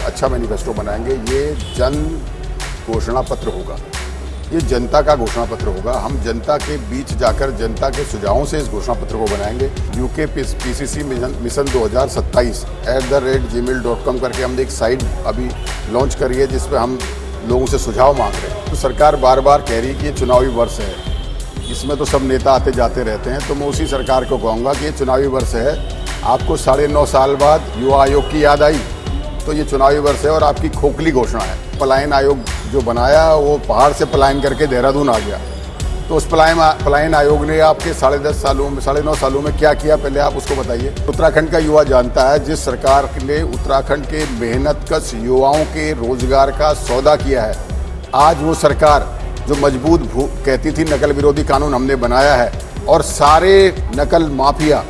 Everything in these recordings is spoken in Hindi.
अच्छा मैनिफेस्टो बनाएंगे। ये जन घोषणा पत्र होगा, ये जनता का घोषणा पत्र होगा। हम जनता के बीच जाकर जनता के सुझावों से इस घोषणा पत्र को बनाएंगे। यूके पीसीसी मिशन 2027 @gmail.com करके हमने एक साइट अभी लॉन्च करी है जिस पर हम लोगों से सुझाव मांग रहे हैं। तो सरकार बार बार कह रही है कि ये चुनावी वर्ष है, इसमें तो सब नेता आते जाते रहते हैं। तो मैं उसी सरकार को कहूँगा कि ये चुनावी वर्ष है। आपको 9.5 साल बाद युवा आयोग की याद आई, तो ये चुनावी वर्ष है और आपकी खोखली घोषणा है। पलायन आयोग जो बनाया वो पहाड़ से पलायन करके देहरादून आ गया। तो उस पलायन आयोग ने आपके 9.5 सालों में क्या किया, पहले आप उसको बताइए। उत्तराखंड का युवा जानता है, जिस सरकार ने उत्तराखंड के मेहनतकश युवाओं के रोजगार का सौदा किया है, आज वो सरकार जो मजबूत कहती थी नकल विरोधी कानून हमने बनाया है, और सारे नकल माफिया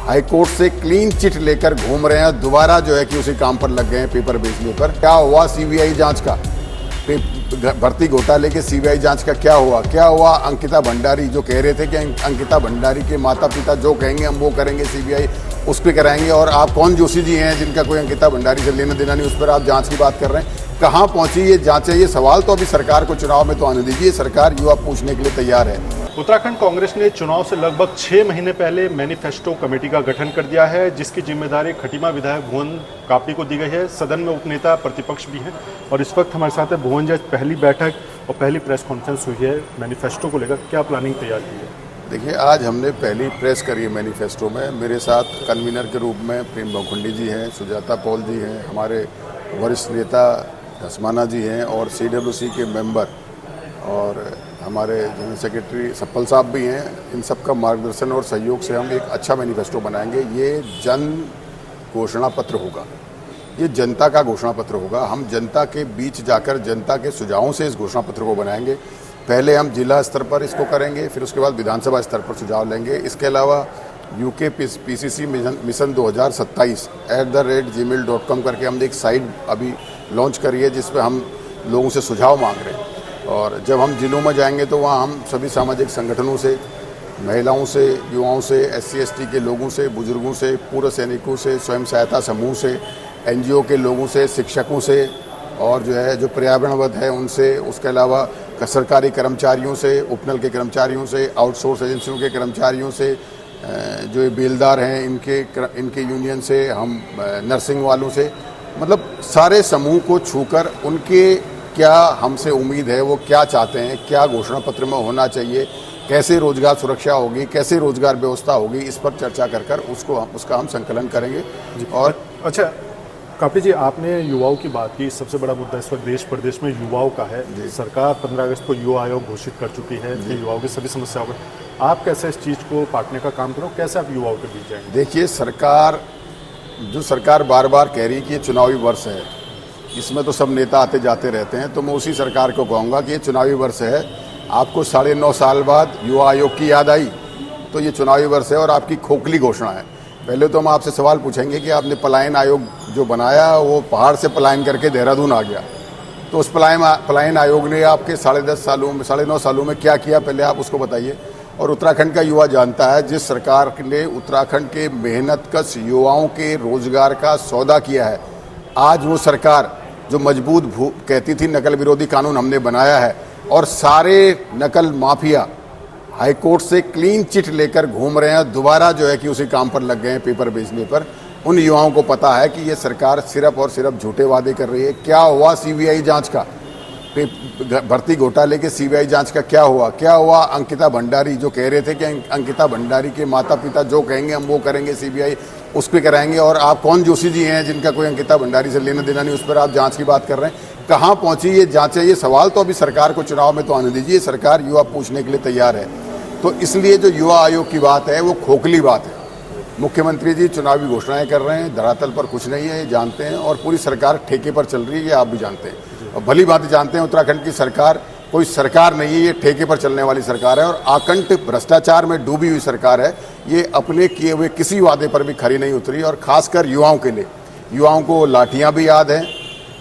हाईकोर्ट से क्लीन चिट लेकर घूम रहे हैं, दोबारा जो है कि उसी काम पर लग गए हैं पेपर बेचने पर। क्या हुआ सीबीआई जांच का, भर्ती घोटाले के सीबीआई जांच का क्या हुआ? अंकिता भंडारी जो कह रहे थे कि अंकिता भंडारी के माता पिता जो कहेंगे हम वो करेंगे, सीबीआई उस पर कराएंगे। और आप कौन जोशी जी हैं जिनका कोई अंकिता भंडारी से लेना देना नहीं, उस पर आप जांच की बात कर रहे हैं। कहाँ पहुंची ये जांच है? ये सवाल तो अभी सरकार को चुनाव में तो आने दीजिए, सरकार युवा पूछने के लिए तैयार है। उत्तराखंड कांग्रेस ने चुनाव से लगभग 6 महीने पहले मैनिफेस्टो कमेटी का गठन कर दिया है, जिसकी जिम्मेदारी खटीमा विधायक भुवन कापड़ी को दी गई है। सदन में उपनेता प्रतिपक्ष भी हैं और इस वक्त हमारे साथ है भुवन जी। पहली बैठक और पहली प्रेस कॉन्फ्रेंस हुई है मैनिफेस्टो को लेकर, क्या प्लानिंग तैयार की है? देखिए, आज हमने पहली प्रेस करी है मैनिफेस्टो में। मेरे साथ कन्वीनर के रूप में प्रेम बहुखुंडी जी हैं, सुजाता पॉल जी हैं, हमारे वरिष्ठ नेता धसमाना जी हैं, और CWC के मेंबर और हमारे जनरल सेक्रेटरी सप्पल साहब भी हैं। इन सब का मार्गदर्शन और सहयोग से हम एक अच्छा मैनिफेस्टो बनाएंगे। ये जन घोषणा पत्र होगा, ये जनता का घोषणा पत्र होगा। हम जनता के बीच जाकर जनता के सुझावों से इस घोषणा पत्र को बनाएंगे। पहले हम जिला स्तर पर इसको करेंगे, फिर उसके बाद विधानसभा स्तर पर सुझाव लेंगे। इसके अलावा यूके पीसीसी मिशन 2027 @gmail.com करके हमने एक साइट अभी लॉन्च करी है जिस पर हम लोगों से सुझाव मांग रहे हैं। और जब हम जिलों में जाएंगे तो वहाँ हम सभी सामाजिक संगठनों से, महिलाओं से, युवाओं से, SC/ST के लोगों से, बुजुर्गों से, पूर्व सैनिकों से, स्वयं सहायता समूह से, NGO के लोगों से, शिक्षकों से, और जो है जो पर्यावरणविद है उनसे, उसके अलावा सरकारी कर्मचारियों से, उपनल के कर्मचारियों से, आउटसोर्स एजेंसियों के कर्मचारियों से, जो बेलदार हैं इनके यूनियन से, हम नर्सिंग वालों से, मतलब सारे समूह को छूकर उनके क्या हमसे उम्मीद है, वो क्या चाहते हैं, क्या घोषणा पत्र में होना चाहिए, कैसे रोजगार सुरक्षा होगी, कैसे रोजगार व्यवस्था होगी, इस पर चर्चा कर उसका हम संकलन करेंगे। और अच्छा कापड़ी जी, आपने युवाओं की बात की। सबसे बड़ा मुद्दा इस वक्त देश प्रदेश में युवाओं का है। सरकार 15 अगस्त को युवा आयोग घोषित कर चुकी है कि युवाओं की सभी समस्याओं पर आप कैसे इस चीज़ को काटने का काम करो, कैसे आप युवाओं के बीच जाएंगे? देखिए, सरकार बार बार कह रही है कि ये चुनावी वर्ष है, इसमें तो सब नेता आते जाते रहते हैं। तो मैं उसी सरकार को कहूँगा कि ये चुनावी वर्ष है। आपको 9.5 साल बाद युवा आयोग की याद आई, तो ये चुनावी वर्ष है और आपकी खोखली घोषणा है। पहले तो हम आपसे सवाल पूछेंगे कि आपने पलायन आयोग जो बनाया वो पहाड़ से पलायन करके देहरादून आ गया। तो उस पलायन आयोग ने आपके 9.5 सालों में क्या किया, पहले आप उसको बताइए। और उत्तराखंड का युवा जानता है, जिस सरकार ने उत्तराखंड के मेहनतकश युवाओं के रोजगार का सौदा किया है, आज वो सरकार जो मजबूत कहती थी नकल विरोधी कानून हमने बनाया है, और सारे नकल माफिया हाईकोर्ट से क्लीन चिट लेकर घूम रहे हैं, दोबारा जो है कि उसी काम पर लग गए हैं पेपर बेचने पर। उन युवाओं को पता है कि ये सरकार सिर्फ और सिर्फ झूठे वादे कर रही है। क्या हुआ सीबीआई जांच का, भर्ती घोटाले के सीबीआई जांच का क्या हुआ? अंकिता भंडारी जो कह रहे थे कि अंकिता भंडारी के माता पिता जो कहेंगे हम वो करेंगे, सीबीआई उस पर कराएंगे। और आप कौन जोशी जी हैं जिनका कोई अंकिता भंडारी से लेना देना नहीं, उस पर आप जांच की बात कर रहे हैं। कहाँ पहुंची ये जांच है? ये सवाल तो अभी सरकार को चुनाव में तो आने दीजिए, सरकार युवा पूछने के लिए तैयार है। तो इसलिए जो युवा आयोग की बात है वो खोखली बात है। मुख्यमंत्री जी चुनावी घोषणाएं कर रहे हैं, धरातल पर कुछ नहीं है, ये जानते हैं। और पूरी सरकार ठेके पर चल रही है, ये आप भी जानते हैं और भली बात जानते हैं। उत्तराखंड की सरकार कोई सरकार नहीं है, ये ठेके पर चलने वाली सरकार है और आकंठ भ्रष्टाचार में डूबी हुई सरकार है। ये अपने किए हुए किसी वादे पर भी खरी नहीं उतरी। और खासकर युवाओं के लिए, युवाओं को लाठियां भी याद हैं,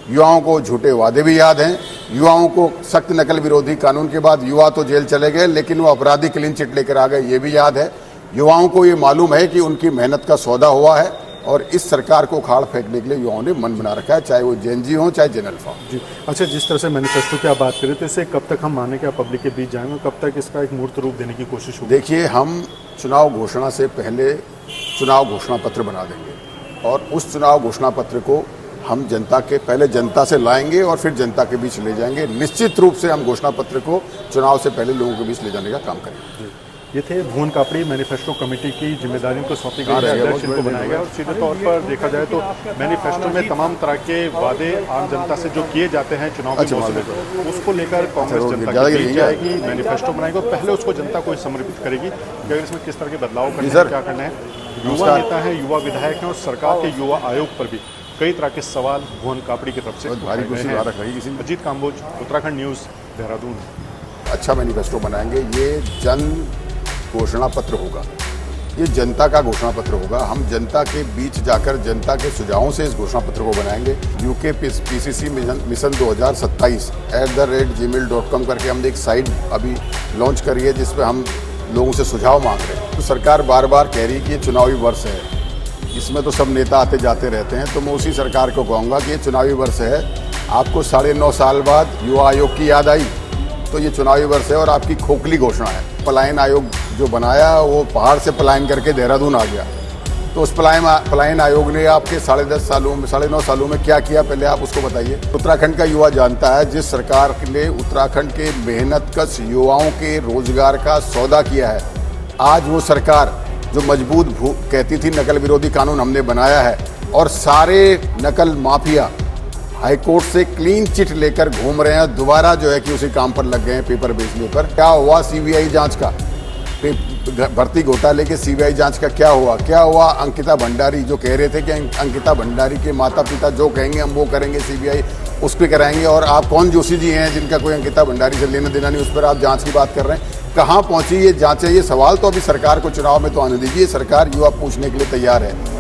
युवाओं को झूठे वादे भी याद हैं, युवाओं को सख्त नकल विरोधी कानून के बाद युवा तो जेल चले गए, लेकिन वो अपराधी क्लीन चिट लेकर आ गए, ये भी याद है। युवाओं को ये मालूम है कि उनकी मेहनत का सौदा हुआ है और इस सरकार को उखाड़ फेंकने के लिए युवाओं ने मन बना रखा है, चाहे वो जेएनजी हो चाहे जेन अल्फा हो। जी अच्छा, जिस तरह से मैनिफेस्टो की आप बात करें तो इसे कब तक हम माने कि आप पब्लिक के बीच जाएंगे, कब तक इसका एक मूर्त रूप देने की कोशिश होगी? देखिए, हम चुनाव घोषणा से पहले चुनाव घोषणा पत्र बना देंगे और उस चुनाव घोषणा पत्र को हम जनता के पहले जनता से लाएंगे और फिर जनता के बीच ले जाएंगे। निश्चित रूप से हम घोषणा पत्र को चुनाव से पहले लोगों के बीच ले जाने का काम करेंगे। ये थे भुवन कापड़ी, मैनिफेस्टो कमेटी की जिम्मेदारियों को सौंपी गई है, अध्यक्ष इनको बनाया गया। और सीधे तौर पर देखा जाए तो मैनिफेस्टो में तमाम तरह के वादे आम जनता से जो किए जाते हैं चुनाव के मौसम में, उसको लेकर कांग्रेस जनता के बीच जाएगी, मैनिफेस्टो बनाएगी और पहले उसको जनता को समर्पित करेगी कि अगर इसमें किस तरह के बदलाव करने हैं, क्या करना है। युवा नेता हैं, युवा विधायक हैं और सरकार के युवा आयोग पर भी कई तरह के सवाल भुवन कापड़ी की तरफ से भारी कुर्सी ला रखी किसी ने। अजीत काम्बोज, उत्तराखंड न्यूज़, देहरादून। अच्छा मैनिफेस्टो बनाएंगे, ये जन घोषणा पत्र होगा, ये जनता का घोषणा पत्र होगा। हम जनता के बीच जाकर जनता के सुझावों से इस घोषणा पत्र को बनाएंगे। यूके पीसीसी मिशन 2027 @gmail.com करके हमने एक साइट अभी लॉन्च करी है जिस पर हम लोगों से सुझाव मांग रहे हैं। तो सरकार बार बार कह रही है कि ये चुनावी वर्ष है, इसमें तो सब नेता आते जाते रहते हैं, तो मैं उसी सरकार को कहूँगा कि ये चुनावी वर्ष है। आपको 9.5 साल बाद युवा आयोग की याद आई, तो ये चुनावी वर्ष है और आपकी खोखली घोषणा है। पलायन आयोग जो बनाया वो पहाड़ से पलायन करके देहरादून आ गया, तो उस पलायन आयोग ने आपके 9.5 सालों में क्या किया, पहले आप उसको बताइए। उत्तराखंड का युवा जानता है, जिस सरकार ने उत्तराखंड के मेहनतकश युवाओं के रोजगार का सौदा किया है, आज वो सरकार जो मजबूत कहती थी नकल विरोधी कानून हमने बनाया है और सारे नकल माफिया हाईकोर्ट से क्लीन चिट लेकर घूम रहे हैं, दोबारा जो है कि उसी काम पर लग गए हैं पेपर बेचने पर। क्या हुआ सीबीआई जांच का, भर्ती घोटाले के सीबीआई जांच का क्या हुआ? अंकिता भंडारी जो कह रहे थे कि अंकिता भंडारी के माता पिता जो कहेंगे हम वो करेंगे, सीबीआई उस पर कराएंगे, और आप कौन जोशी जी हैं जिनका कोई अंकिता भंडारी से लेना देना नहीं, उस पर आप जांच की बात कर रहे हैं। कहाँ पहुंची ये जांच है? ये सवाल तो अभी सरकार को चुनाव में तो आने दीजिए, सरकार युवा पूछने के लिए तैयार है।